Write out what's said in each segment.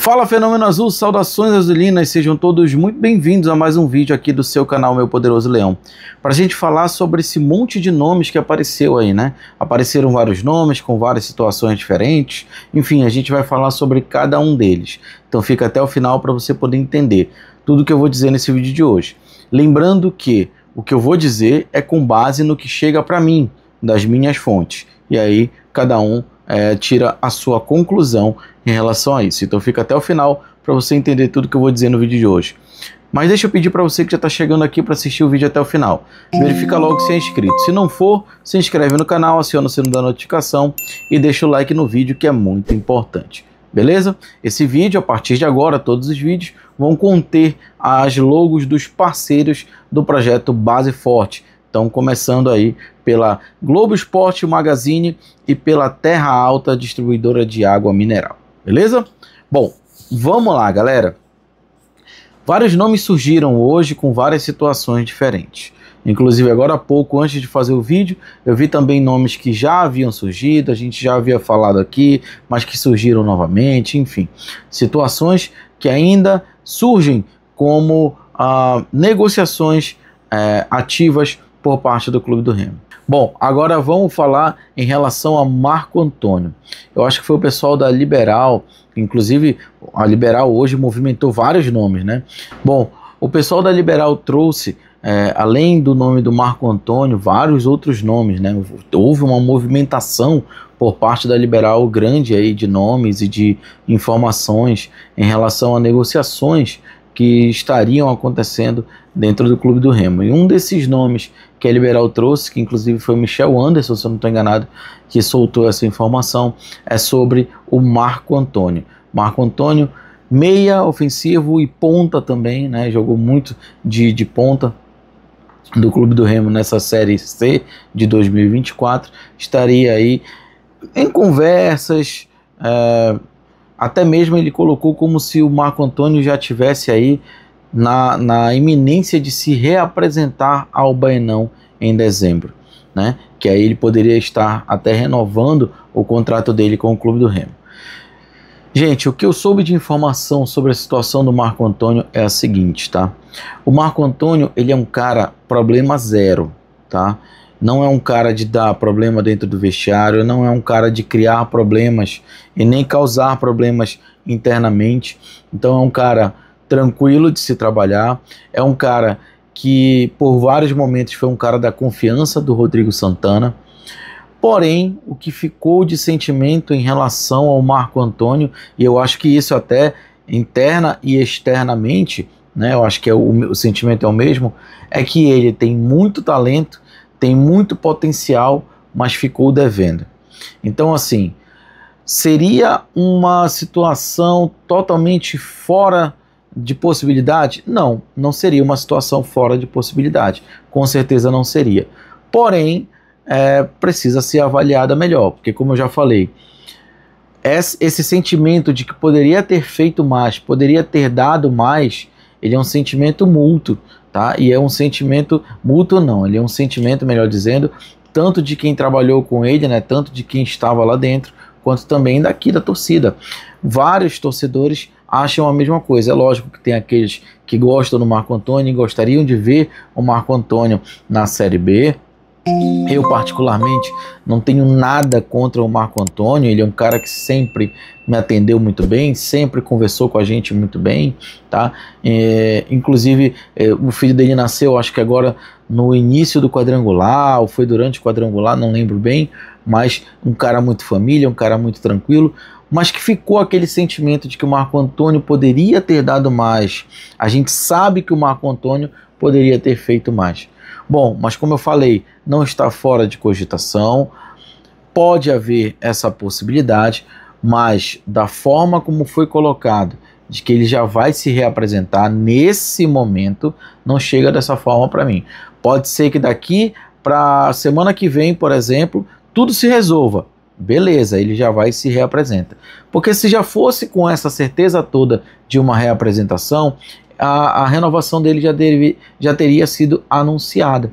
Fala Fenômeno Azul, saudações azulinas, sejam todos muito bem-vindos a mais um vídeo aqui do seu canal Meu Poderoso Leão. Para a gente falar sobre esse monte de nomes que apareceu aí, né? Apareceram vários nomes com várias situações diferentes, enfim, a gente vai falar sobre cada um deles. Então fica até o final para você poder entender tudo que eu vou dizer nesse vídeo de hoje. Lembrando que o que eu vou dizer é com base no que chega para mim, das minhas fontes. E aí cada um tira a sua conclusão em relação a isso. Então fica até o final para você entender tudo que eu vou dizer no vídeo de hoje. Mas deixa eu pedir para você que já está chegando aqui para assistir o vídeo até o final. Verifica logo se é inscrito. Se não for, se inscreve no canal, aciona o sino da notificação e deixa o like no vídeo, que é muito importante. Beleza? Esse vídeo, a partir de agora, todos os vídeos vão conter as logos dos parceiros do projeto Base Forte. Então, começando aí pela Globo Esporte Magazine e pela Terra Alta, distribuidora de água mineral. Beleza? Bom, vamos lá, galera. Vários nomes surgiram hoje com várias situações diferentes. Inclusive, agora há pouco, antes de fazer o vídeo, eu vi também nomes que já haviam surgido, a gente já havia falado aqui, mas que surgiram novamente, enfim. Situações que ainda surgem como negociações ativas por parte do Clube do Remo. Bom, agora vamos falar em relação a Marco Antônio. Eu acho que foi o pessoal da Liberal, inclusive a Liberal hoje movimentou vários nomes, né? Bom, o pessoal da Liberal trouxe, além do nome do Marco Antônio, vários outros nomes, né? Houve uma movimentação por parte da Liberal grande aí de nomes e de informações em relação a negociações que estariam acontecendo dentro do Clube do Remo. E um desses nomes que a Liberal trouxe, que inclusive foi o Michel Anderson, se eu não estou enganado, que soltou essa informação, é sobre o Marco Antônio. Marco Antônio, meia, ofensivo e ponta também, né? Jogou muito de ponta do Clube do Remo nessa Série C de 2024. Estaria aí em conversas, até mesmo ele colocou como se o Marco Antônio já tivesse aí na iminência de se reapresentar ao Baenão em dezembro, né? Que aí ele poderia estar até renovando o contrato dele com o Clube do Remo. Gente, o que eu soube de informação sobre a situação do Marco Antônio é a seguinte, tá? O Marco Antônio, ele é um cara problema zero, tá? Não é um cara de dar problema dentro do vestiário, não é um cara de criar problemas e nem causar problemas internamente. Então é um cara tranquilo de se trabalhar, é um cara que por vários momentos foi um cara da confiança do Rodrigo Santana. Porém, o que ficou de sentimento em relação ao Marco Antônio, e eu acho que isso até interna e externamente, né, eu acho que o sentimento é o mesmo, é que ele tem muito talento, tem muito potencial, mas ficou devendo. Então, assim, seria uma situação totalmente fora de possibilidade? Não, não seria uma situação fora de possibilidade. Com certeza não seria. Porém, precisa ser avaliada melhor, porque como eu já falei, esse sentimento de que poderia ter feito mais, poderia ter dado mais, ele é um sentimento mútuo, tá? E é um sentimento mútuo não, ele é um sentimento, melhor dizendo, tanto de quem trabalhou com ele, né, tanto de quem estava lá dentro, quanto também daqui da torcida. Vários torcedores acham a mesma coisa. É lógico que tem aqueles que gostam do Marco Antônio e gostariam de ver o Marco Antônio na Série B. Eu particularmente não tenho nada contra o Marco Antônio, ele é um cara que sempre me atendeu muito bem, sempre conversou com a gente muito bem, tá? Inclusive o filho dele nasceu, acho que agora no início do quadrangular, ou foi durante o quadrangular, não lembro bem, mas um cara muito família, um cara muito tranquilo, mas que ficou aquele sentimento de que o Marco Antônio poderia ter dado mais. A gente sabe que o Marco Antônio poderia ter feito mais. Bom, mas como eu falei, não está fora de cogitação, pode haver essa possibilidade, mas da forma como foi colocado, de que ele já vai se reapresentar nesse momento, não chega dessa forma para mim. Pode ser que daqui para a semana que vem, por exemplo, tudo se resolva. Beleza, ele já vai e se reapresenta. Porque se já fosse com essa certeza toda de uma reapresentação, a renovação dele já teria sido anunciada.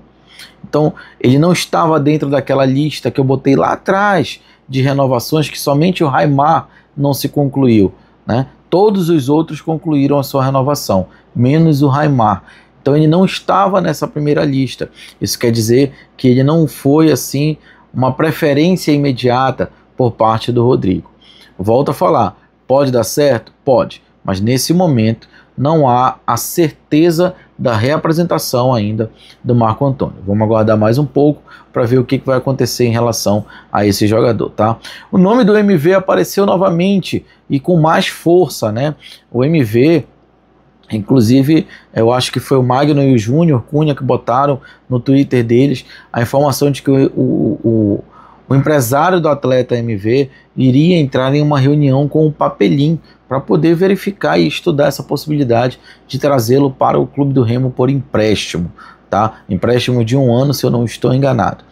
Então, ele não estava dentro daquela lista que eu botei lá atrás de renovações que somente o Raimar não se concluiu, né? Todos os outros concluíram a sua renovação, menos o Raimar. Então ele não estava nessa primeira lista. Isso quer dizer que ele não foi assim uma preferência imediata por parte do Rodrigo. Volto a falar, pode dar certo? Pode, mas nesse momento não há a certeza da reapresentação ainda do Marco Antônio. Vamos aguardar mais um pouco para ver o que vai acontecer em relação a esse jogador, tá? O nome do MV apareceu novamente e com mais força, né? O MV, inclusive, eu acho que foi o Magno e o Júnior Cunha que botaram no Twitter deles a informação de que o empresário do atleta MV iria entrar em uma reunião com o Papelim para poder verificar e estudar essa possibilidade de trazê-lo para o Clube do Remo por empréstimo, tá? Empréstimo de 1 ano, se eu não estou enganado.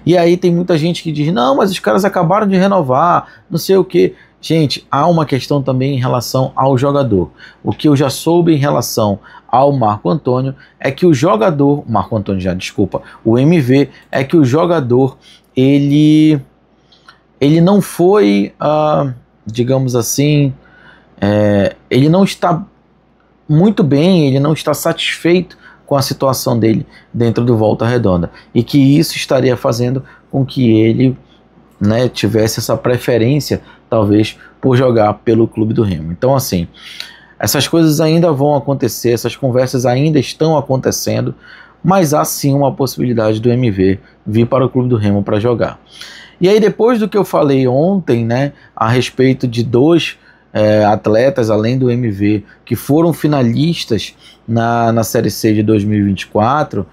E aí tem muita gente que diz, não, mas os caras acabaram de renovar, não sei o que. Gente, há uma questão também em relação ao jogador. O que eu já soube em relação ao Marco Antônio é que o jogador, Marco Antônio já, desculpa, o MV, é que o jogador, ele não foi, digamos assim, ele não está muito bem, ele não está satisfeito com a situação dele dentro do Volta Redonda, e que isso estaria fazendo com que ele, né, tivesse essa preferência, talvez, por jogar pelo Clube do Remo. Então, assim, essas coisas ainda vão acontecer, essas conversas ainda estão acontecendo, mas há sim uma possibilidade do MV vir para o Clube do Remo para jogar. E aí, depois do que eu falei ontem, né, a respeito de 2 atletas, além do MV, que foram finalistas na Série C de 2024,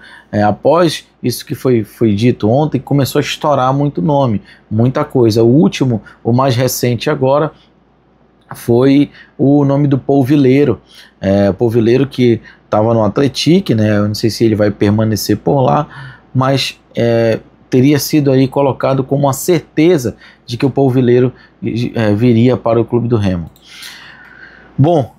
após isso que foi dito ontem, começou a estourar muito nome, muita coisa. O último, o mais recente agora, foi o nome do Polvileiro. O Polvileiro que estava no Atlético, né, eu não sei se ele vai permanecer por lá, mas teria sido aí colocado como uma certeza de que o Polvileiro viria para o Clube do Remo. Bom,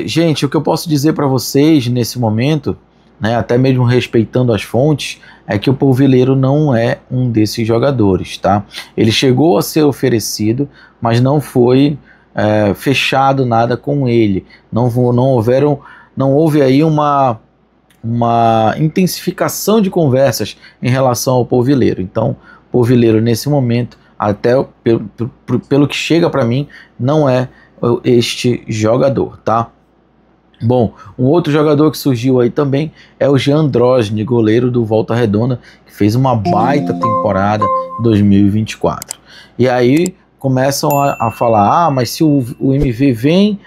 gente, o que eu posso dizer para vocês nesse momento, né, até mesmo respeitando as fontes, é que o Polvileiro não é um desses jogadores, tá? Ele chegou a ser oferecido, mas não foi fechado nada com ele. Não houve aí uma intensificação de conversas em relação ao Polvileiro. Então, o Polvileiro nesse momento, até pelo que chega para mim, não é este jogador, tá? Bom, um outro jogador que surgiu aí também é o Jean Drosny, goleiro do Volta Redonda, que fez uma baita temporada em 2024. E aí começam a falar, mas se o MV vem,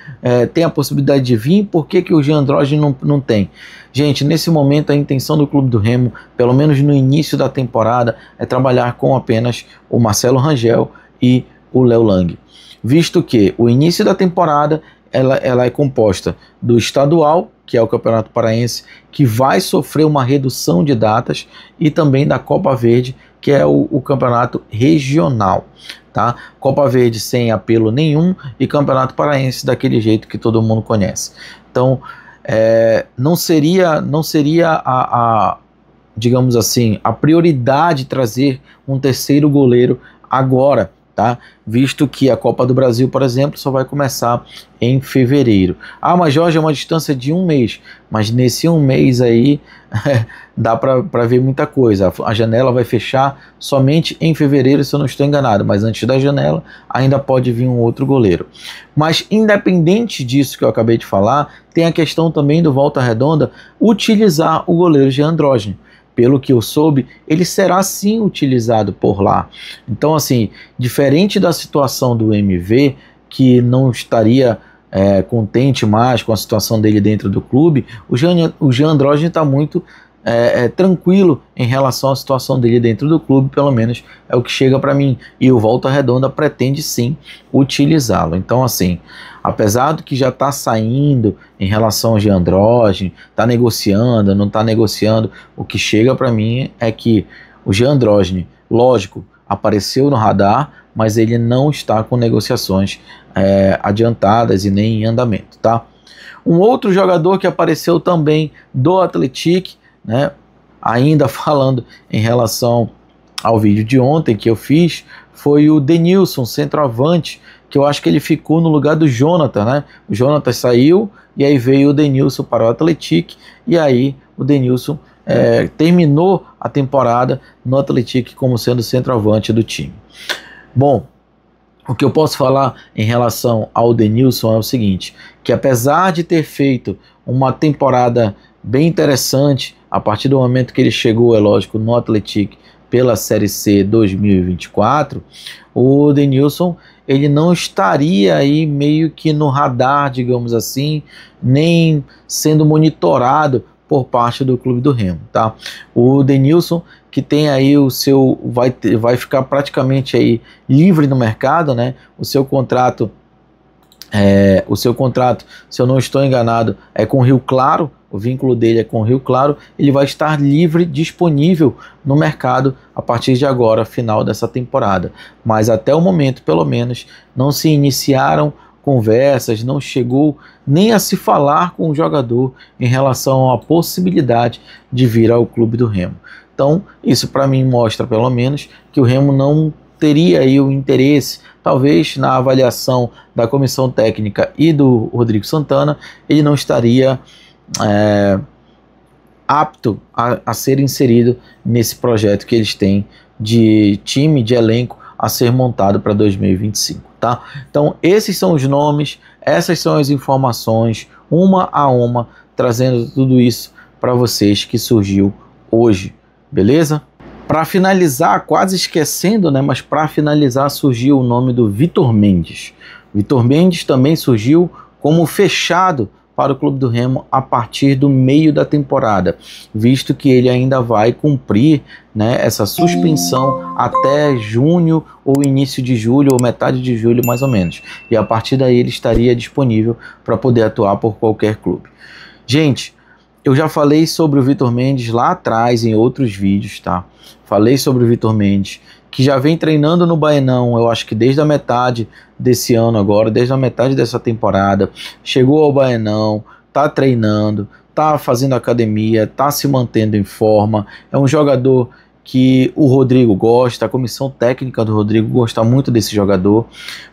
tem a possibilidade de vir, por que o Jean Drosny não tem? Gente, nesse momento a intenção do Clube do Remo, pelo menos no início da temporada, é trabalhar com apenas o Marcelo Rangel e o Léo Lang. Visto que o início da temporada ela é composta do estadual, que é o Campeonato Paraense, que vai sofrer uma redução de datas, e também da Copa Verde, que é o campeonato regional, tá? Copa Verde sem apelo nenhum e Campeonato Paraense daquele jeito que todo mundo conhece. Então, não seria digamos assim, a prioridade trazer um terceiro goleiro agora, tá? Visto que a Copa do Brasil, por exemplo, só vai começar em fevereiro. Ah, mas Jorge, é uma distância de 1 mês, mas nesse 1 mês aí dá para ver muita coisa. A janela vai fechar somente em fevereiro, se eu não estou enganado, mas antes da janela ainda pode vir um outro goleiro. Mas independente disso que eu acabei de falar, tem a questão também do Volta Redonda utilizar o goleiro Jean Drosny. Pelo que eu soube, ele será sim utilizado por lá. Então, assim, diferente da situação do MV, que não estaria contente mais com a situação dele dentro do clube, o Jean Drosny está muito tranquilo em relação à situação dele dentro do clube, pelo menos é o que chega para mim. E o Volta Redonda pretende sim utilizá-lo. Então, assim, apesar do que já está saindo em relação ao Jean Drosny, está negociando, não está negociando, o que chega para mim é que o Jean Drosny, lógico, apareceu no radar, mas ele não está com negociações adiantadas e nem em andamento, tá? Um outro jogador que apareceu também do Atlético, né, ainda falando em relação ao vídeo de ontem que eu fiz, foi o Denilson, centroavante, que eu acho que ele ficou no lugar do Jonathan, né? O Jonathan saiu e aí veio o Denilson para o Atlético, e aí o Denilson terminou a temporada no Atlético como sendo centroavante do time. Bom, o que eu posso falar em relação ao Denilson é o seguinte, que apesar de ter feito uma temporada bem interessante, a partir do momento que ele chegou, é lógico, no Atlético pela Série C 2024, o Denilson ele não estaria aí meio que no radar, digamos assim, nem sendo monitorado por parte do Clube do Remo, tá? O Denilson, que tem aí o seu, vai ficar praticamente aí livre no mercado, né? O seu contrato, se eu não estou enganado, é com o Rio Claro. O vínculo dele é com o Rio Claro. Ele vai estar livre, disponível no mercado a partir de agora, final dessa temporada. Mas até o momento, pelo menos, não se iniciaram conversas, não chegou nem a se falar com o jogador em relação à possibilidade de vir ao Clube do Remo. Então, isso para mim mostra, pelo menos, que o Remo não teria aí o interesse, talvez na avaliação da comissão técnica e do Rodrigo Santana, ele não estaria apto a ser inserido nesse projeto que eles têm de time, de elenco a ser montado para 2025, tá? Então esses são os nomes, essas são as informações, uma a uma, trazendo tudo isso para vocês que surgiu hoje, beleza? Para finalizar, quase esquecendo, né? Mas para finalizar surgiu o nome do Vitor Mendes. Vitor Mendes também surgiu como fechado para o Clube do Remo a partir do meio da temporada, visto que ele ainda vai cumprir, né, essa suspensão até junho ou início de julho ou metade de julho mais ou menos, e a partir daí ele estaria disponível para poder atuar por qualquer clube. Gente, eu já falei sobre o Vitor Mendes lá atrás em outros vídeos, tá? Falei sobre o Vitor Mendes, que já vem treinando no Baenão, eu acho que desde a metade desse ano agora, desde a metade dessa temporada, chegou ao Baenão, tá treinando, tá fazendo academia, tá se mantendo em forma, é um jogador que o Rodrigo gosta, a comissão técnica do Rodrigo gosta muito desse jogador,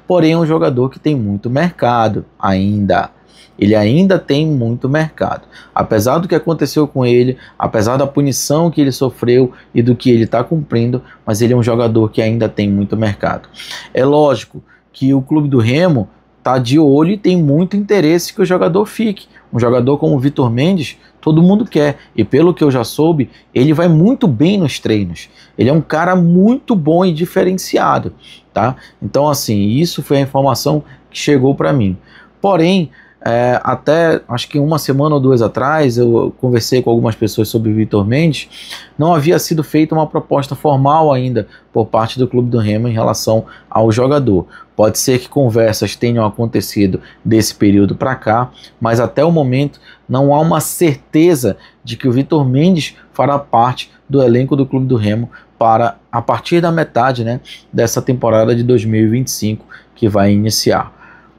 porém é um jogador que tem muito mercado ainda. Ele ainda tem muito mercado. Apesar do que aconteceu com ele, apesar da punição que ele sofreu e do que ele está cumprindo, mas ele é um jogador que ainda tem muito mercado. É lógico que o Clube do Remo está de olho e tem muito interesse que o jogador fique. Um jogador como o Vitor Mendes, todo mundo quer. E pelo que eu já soube, ele vai muito bem nos treinos. Ele é um cara muito bom e diferenciado, tá? Então, assim, isso foi a informação que chegou para mim. Porém, até acho que uma semana ou duas atrás eu conversei com algumas pessoas sobre o Vitor Mendes, não havia sido feita uma proposta formal ainda por parte do Clube do Remo em relação ao jogador. Pode ser que conversas tenham acontecido desse período para cá, mas até o momento não há uma certeza de que o Vitor Mendes fará parte do elenco do Clube do Remo para a partir da metade, né, dessa temporada de 2025 que vai iniciar.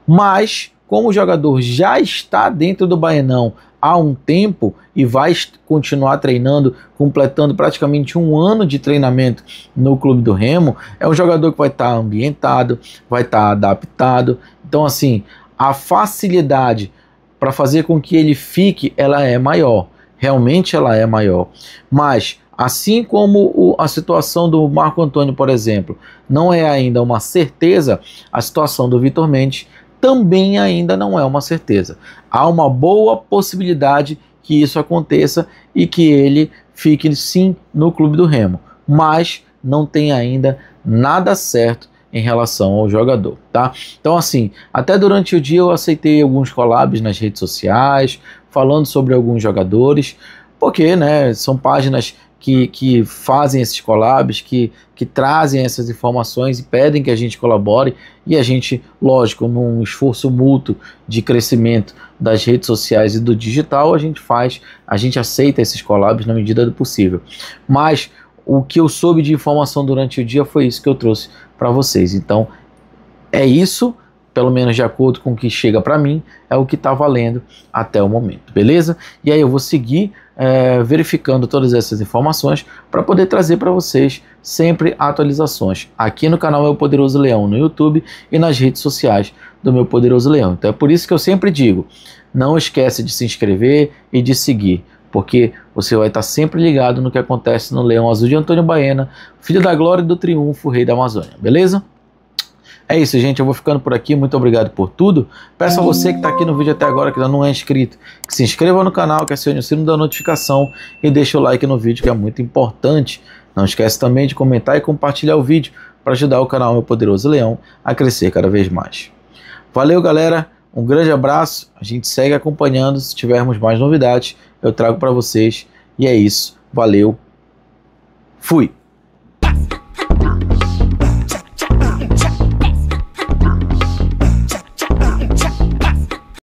Mas como o jogador já está dentro do Baenão há um tempo e vai continuar treinando, completando praticamente um ano de treinamento no Clube do Remo, é um jogador que vai estar ambientado, vai estar adaptado. Então, assim, a facilidade para fazer com que ele fique, ela é maior. Realmente ela é maior. Mas, assim como a situação do Marco Antônio, por exemplo, não é ainda uma certeza, a situação do Vitor Mendes também ainda não é uma certeza. Há uma boa possibilidade que isso aconteça e que ele fique sim no Clube do Remo, mas não tem ainda nada certo em relação ao jogador, tá? Então, assim, até durante o dia eu aceitei alguns collabs nas redes sociais, falando sobre alguns jogadores, porque, né, são páginas que fazem esses collabs, que trazem essas informações e pedem que a gente colabore, e a gente, lógico, num esforço mútuo de crescimento das redes sociais e do digital, a gente aceita esses collabs na medida do possível. Mas o que eu soube de informação durante o dia foi isso que eu trouxe para vocês. Então, é isso, pelo menos de acordo com o que chega para mim, é o que está valendo até o momento, beleza? E aí eu vou seguir verificando todas essas informações para poder trazer para vocês sempre atualizações aqui no canal Meu Poderoso Leão no YouTube e nas redes sociais do Meu Poderoso Leão. Então é por isso que eu sempre digo, não esquece de se inscrever e de seguir, porque você vai estar sempre ligado no que acontece no Leão Azul de Antônio Baena, filho da glória e do triunfo, rei da Amazônia, beleza? É isso, gente, eu vou ficando por aqui, muito obrigado por tudo. Peço a você que está aqui no vídeo até agora, que ainda não é inscrito, que se inscreva no canal, que acione o sino da notificação e deixe o like no vídeo, que é muito importante. Não esquece também de comentar e compartilhar o vídeo para ajudar o canal Meu Poderoso Leão a crescer cada vez mais. Valeu, galera, um grande abraço, a gente segue acompanhando, se tivermos mais novidades, eu trago para vocês. E é isso, valeu, fui!